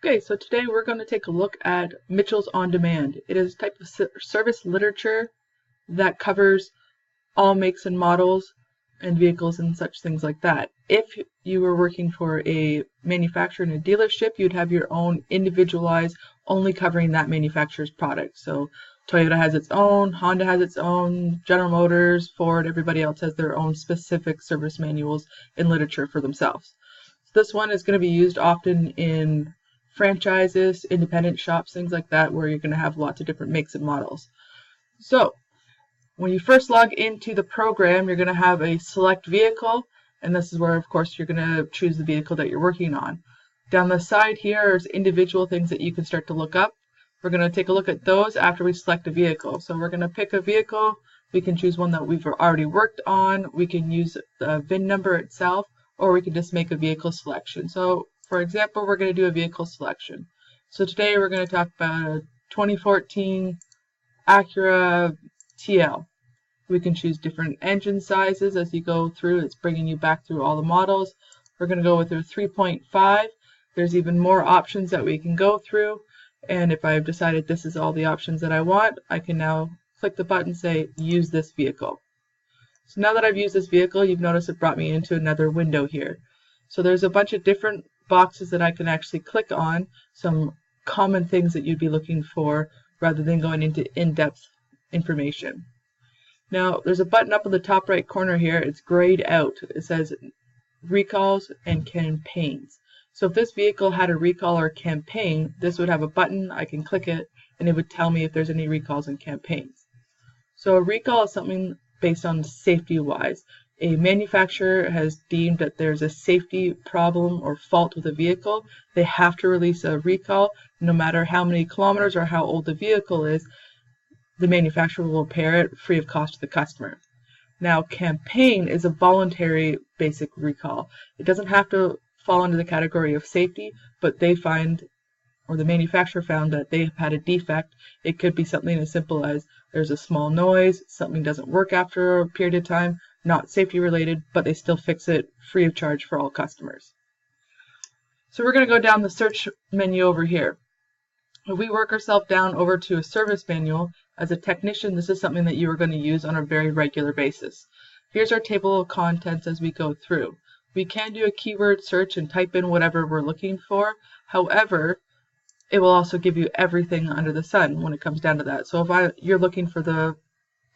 Okay, so today we're going to take a look at Mitchell's On Demand. It is a type of service literature that covers all makes and models and vehicles and such things like that. If you were working for a manufacturer in a dealership, you'd have your own individualized, only covering that manufacturer's product. So Toyota has its own, Honda has its own, General Motors, Ford, everybody else has their own specific service manuals and literature for themselves. So this one is going to be used often in franchises, independent shops, things like that, where you're going to have lots of different makes and models. So when you first log into the program, you're going to have a select vehicle, and this is where, of course, you're going to choose the vehicle that you're working on. Down the side here is individual things that you can start to look up. We're going to take a look at those after we select a vehicle. So we're going to pick a vehicle. We can choose one that we've already worked on. We can use the VIN number itself, or we can just make a vehicle selection. So for example, we're going to do a vehicle selection. So today we're going to talk about a 2014 Acura TL. We can choose different engine sizes as you go through. It's bringing you back through all the models. We're going to go with a 3.5. There's even more options that we can go through. And if I've decided this is all the options that I want, I can now click the button, say, use this vehicle. So now that I've used this vehicle, you've noticed it brought me into another window here. So there's a bunch of different boxes that I can actually click on, some common things that you'd be looking for rather than going into in-depth information. Now there's a button up in the top right corner here. It's grayed out. It says recalls and campaigns. So if this vehicle had a recall or campaign, this would have a button. I can click it and it would tell me if there's any recalls and campaigns. So a recall is something based on safety wise. A manufacturer has deemed that there's a safety problem or fault with a vehicle. They have to release a recall. No matter how many kilometers or how old the vehicle is, the manufacturer will repair it free of cost to the customer. Now, campaign is a voluntary basic recall. It doesn't have to fall under the category of safety, but they find, or the manufacturer found, that they have had a defect. It could be something as simple as there's a small noise, something doesn't work after a period of time, not safety related, but they still fix it free of charge for all customers. So we're going to go down the search menu over here. If we work ourselves down over to a service manual, as a technician, this is something that you are going to use on a very regular basis. Here's our table of contents as we go through. We can do a keyword search and type in whatever we're looking for. However, it will also give you everything under the sun when it comes down to that. So if you're looking for the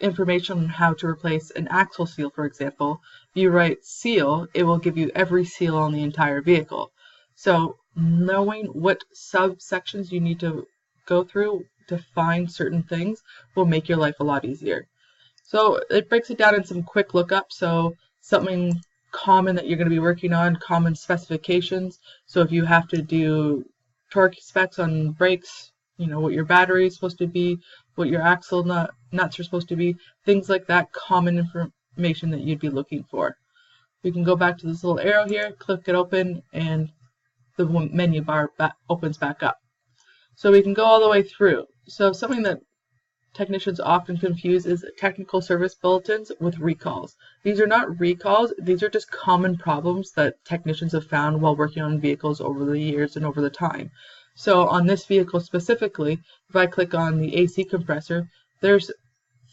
information on how to replace an axle seal, for example, if you write seal, it will give you every seal on the entire vehicle. So knowing what subsections you need to go through to find certain things will make your life a lot easier. So it breaks it down in some quick lookup. So something common that you're going to be working on, common specifications. So if you have to do torque specs on brakes, you know, what your battery is supposed to be, what your axle nuts are supposed to be, things like that, common information that you'd be looking for. We can go back to this little arrow here, click it open, and the menu bar opens back up. So we can go all the way through. So something that technicians often confuse is technical service bulletins with recalls. These are not recalls, these are just common problems that technicians have found while working on vehicles over the years and over the time. So on this vehicle specifically, if I click on the AC compressor, there's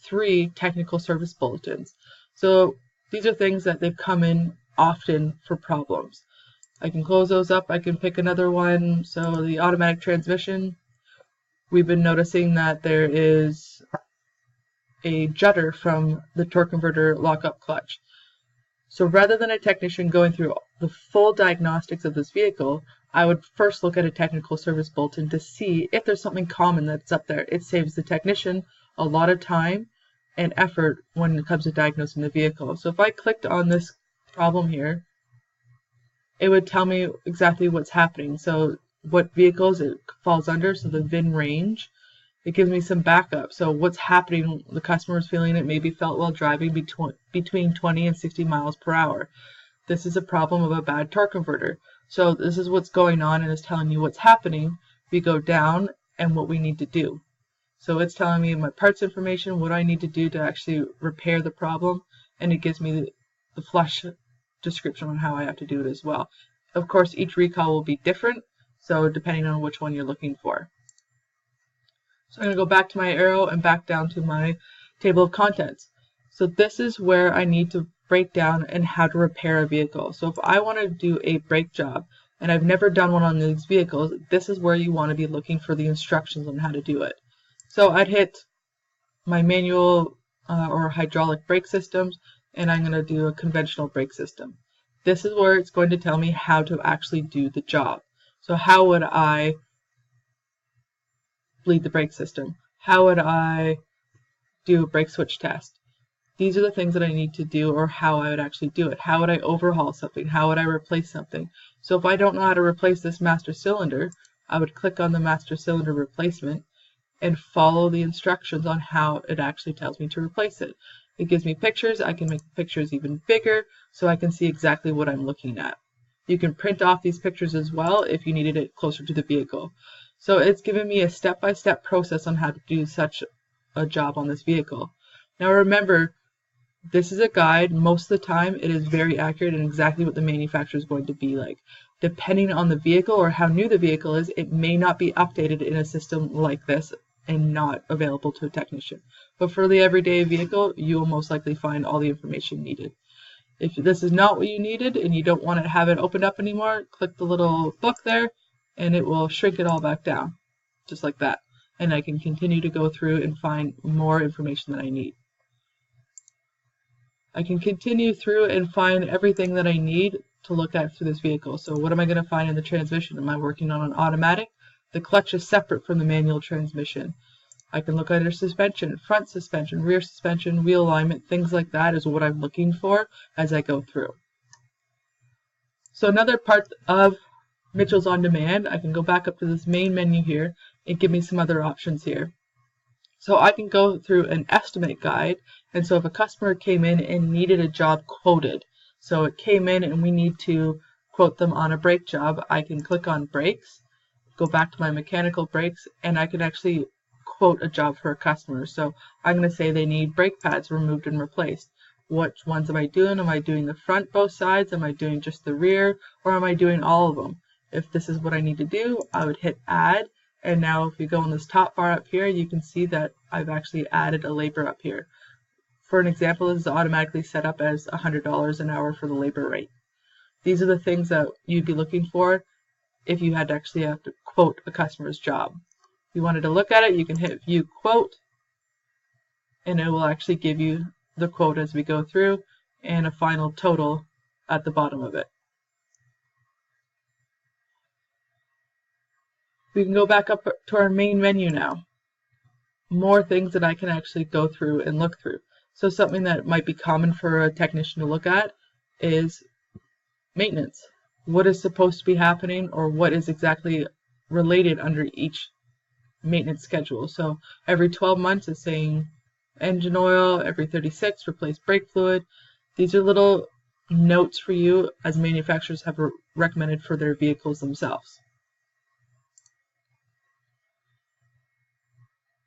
3 technical service bulletins. So these are things that they've come in often for problems. I can close those up, I can pick another one. So the automatic transmission, we've been noticing that there is a judder from the torque converter lockup clutch. So rather than a technician going through the full diagnostics of this vehicle, I would first look at a technical service bulletin to see if there's something common that's up there. It saves the technician a lot of time and effort when it comes to diagnosing the vehicle. So if I clicked on this problem here, it would tell me exactly what's happening. So what vehicles it falls under, so the VIN range. It gives me some backup. So what's happening, the customer is feeling it, maybe felt while driving between 20 and 60 miles per hour. This is a problem of a bad torque converter. So this is what's going on and it's telling you what's happening. We go down and what we need to do. So it's telling me my parts information, what I need to do to actually repair the problem, and it gives me the flush description on how I have to do it as well. Of course, each recall will be different. So depending on which one you're looking for. So I'm going to go back to my arrow and back down to my table of contents. So this is where I need to break down and how to repair a vehicle. So if I want to do a brake job and I've never done one on these vehicles, this is where you want to be looking for the instructions on how to do it. So I'd hit my manual or hydraulic brake systems, and I'm going to do a conventional brake system. This is where it's going to tell me how to actually do the job. So how would I bleed the brake system? How would I do a brake switch test? These are the things that I need to do, or how I would actually do it. How would I overhaul something? How would I replace something? So if I don't know how to replace this master cylinder, I would click on the master cylinder replacement and follow the instructions on how it actually tells me to replace it. It gives me pictures. I can make the pictures even bigger so I can see exactly what I'm looking at. You can print off these pictures as well if you needed it closer to the vehicle. So it's given me a step-by-step process on how to do such a job on this vehicle. Now remember, this is a guide. Most of the time it is very accurate and exactly what the manufacturer is going to be like. Depending on the vehicle or how new the vehicle is, it may not be updated in a system like this and not available to a technician. But for the everyday vehicle, you will most likely find all the information needed. If this is not what you needed and you don't want to have it opened up anymore, click the little book there and it will shrink it all back down, just like that. And I can continue to go through and find more information that I need. I can continue through and find everything that I need to look at through this vehicle. So what am I going to find in the transmission? Am I working on an automatic? The clutch is separate from the manual transmission. I can look under suspension, front suspension, rear suspension, wheel alignment, things like that is what I'm looking for as I go through. So another part of Mitchell's On Demand, I can go back up to this main menu here and give me some other options here. So I can go through an estimate guide, and so if a customer came in and needed a job quoted, so it came in and we need to quote them on a brake job, I can click on brakes, go back to my mechanical brakes, and I can actually quote a job for a customer. So I'm going to say they need brake pads removed and replaced. Which ones am I doing? Am I doing the front both sides? Am I doing just the rear? Or am I doing all of them? If this is what I need to do, I would hit add. And now if you go in this top bar up here, you can see that I've actually added a labor up here. For an example, this is automatically set up as $100 an hour for the labor rate. These are the things that you'd be looking for if you had to actually have to quote a customer's job. If you wanted to look at it, you can hit view quote, and it will actually give you the quote as we go through and a final total at the bottom of it. We can go back up to our main menu now. More things that I can actually go through and look through. So something that might be common for a technician to look at is maintenance. What is supposed to be happening, or what is exactly related under each maintenance schedule. So every 12 months it's saying engine oil, every 36 replace brake fluid. These are little notes for you as manufacturers have recommended for their vehicles themselves.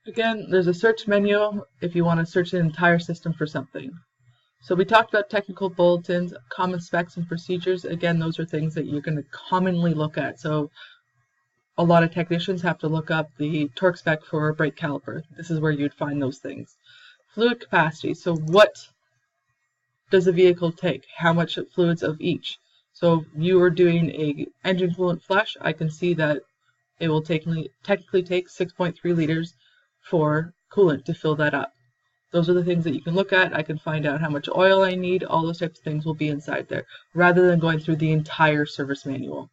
Again, there's a search menu if you want to search the entire system for something. So we talked about technical bulletins, common specs and procedures. Again, those are things that you're going to commonly look at. So a lot of technicians have to look up the torque spec for a brake caliper. This is where you'd find those things. Fluid capacity. So what does a vehicle take? How much fluids of each? So if you are doing a engine coolant flush, I can see that it will technically take 6.3 liters for coolant to fill that up. Those are the things that you can look at. I can find out how much oil I need. All those types of things will be inside there, rather than going through the entire service manual.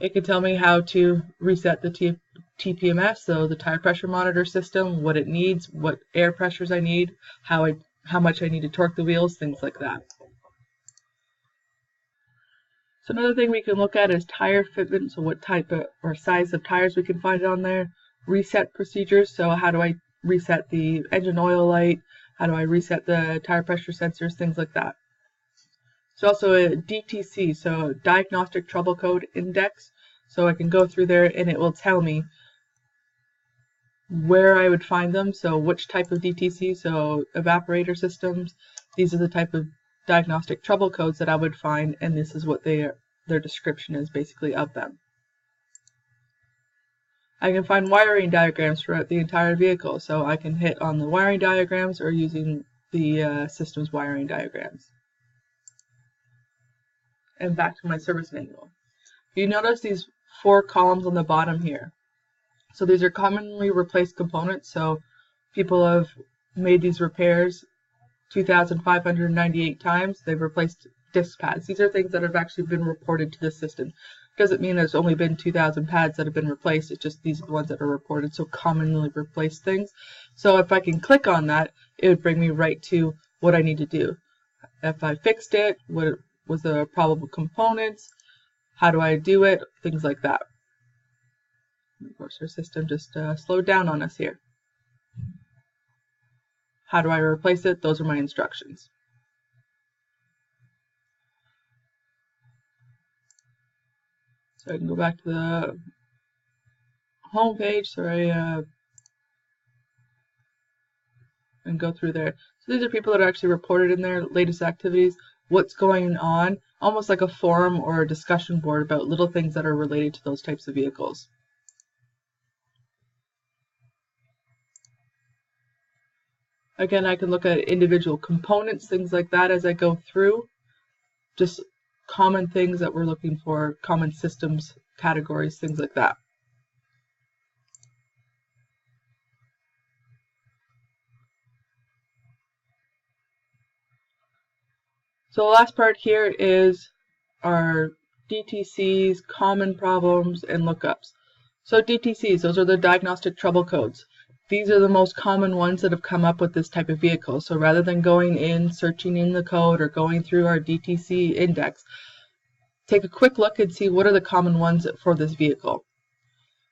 It can tell me how to reset the TPMS, so the tire pressure monitor system, what it needs, what air pressures I need, how much I need to torque the wheels, things like that. So another thing we can look at is tire fitment, so what type of or size of tires we can find on there. Reset procedures, so how do I reset the engine oil light, how do I reset the tire pressure sensors, things like that. There's also a DTC, so Diagnostic Trouble Code Index, so I can go through there and it will tell me where I would find them, so which type of DTC, so evaporator systems. These are the type of diagnostic trouble codes that I would find, and this is what they their description is basically of them. I can find wiring diagrams throughout the entire vehicle, so I can hit on the wiring diagrams or using the system's wiring diagrams. And back to my service manual. You notice these 4 columns on the bottom here. So these are commonly replaced components, so people have made these repairs 2,598 times. They've replaced disc pads. These are things that have actually been reported to the system. Doesn't mean there's only been 2,000 pads that have been replaced. It's just these are the ones that are reported, so commonly replaced things. So if I can click on that, it would bring me right to what I need to do. If I fixed it, what was the probable components, how do I do it, things like that. Of course, our system just slowed down on us here. How do I replace it? Those are my instructions. So I can go back to the home page, and go through there. So these are people that are actually reported in their latest activities, what's going on, almost like a forum or a discussion board about little things that are related to those types of vehicles. Again, I can look at individual components, things like that as I go through. Just common things that we're looking for, common systems, categories, things like that. So the last part here is our DTCs, common problems, and lookups. So DTCs, those are the diagnostic trouble codes. These are the most common ones that have come up with this type of vehicle. So rather than going in, searching in the code, or going through our DTC index, take a quick look and see what are the common ones for this vehicle.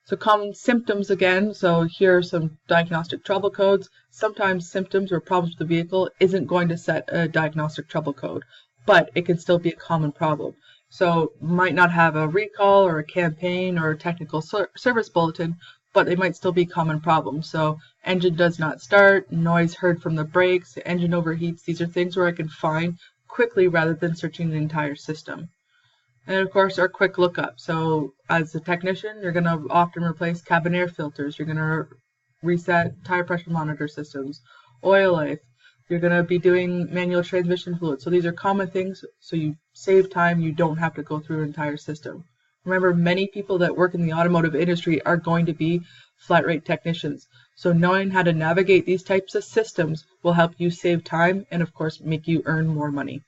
So common symptoms again, so here are some diagnostic trouble codes. Sometimes symptoms or problems with the vehicle isn't going to set a diagnostic trouble code, but it can still be a common problem. So might not have a recall or a campaign or a technical service bulletin, but they might still be common problems. So engine does not start, noise heard from the brakes, engine overheats. These are things where I can find quickly rather than searching the entire system. And of course, our quick lookup. So as a technician, you're going to often replace cabin air filters. You're going to reset tire pressure monitor systems, oil life. You're going to be doing manual transmission fluid. So these are common things, so you save time. You don't have to go through an entire system. Remember, many people that work in the automotive industry are going to be flat rate technicians. So knowing how to navigate these types of systems will help you save time and, of course, make you earn more money.